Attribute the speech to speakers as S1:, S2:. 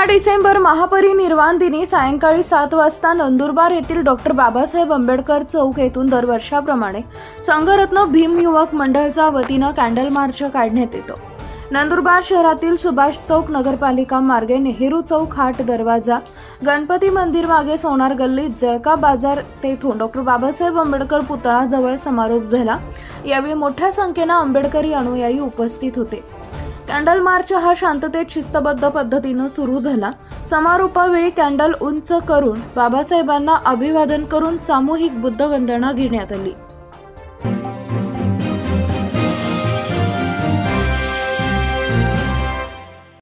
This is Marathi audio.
S1: डिसेंबर महापरिनिर्वाण दिनी सायंकाळी 7 वाजता नंदुरबार येथील डॉक्टर बाबासाहेब आंबेडकर चौक येथून दरवर्षाप्रमाणे संघरत्न भीम युवक मंडळाच्या वतीने कॅन्डल मार्च काढण्यात येतो। नंदुरबार शहरातील सुभाष चौक, नगरपालिका मार्गे, नेहरू चौक, हाट दरवाजा, गणपती मंदिर मागे, सोनार गल्ली, जळका बाजार तेथून डॉक्टर बाबासाहेब आंबेडकर पुतळ्याजवळ समारोप झाला। यावेळी मोठ्या संख्येने आंबेडकरी अनुयायी उपस्थित होते। कॅन्डल मार्च हा शांततेत शिस्तबद्ध पद्धतीने सुरू झाला। समारोपावेळी कॅन्डल उंच करून बाबासाहेबांना अभिवादन करून सामूहिक बुद्धवंदना घेण्यात आली।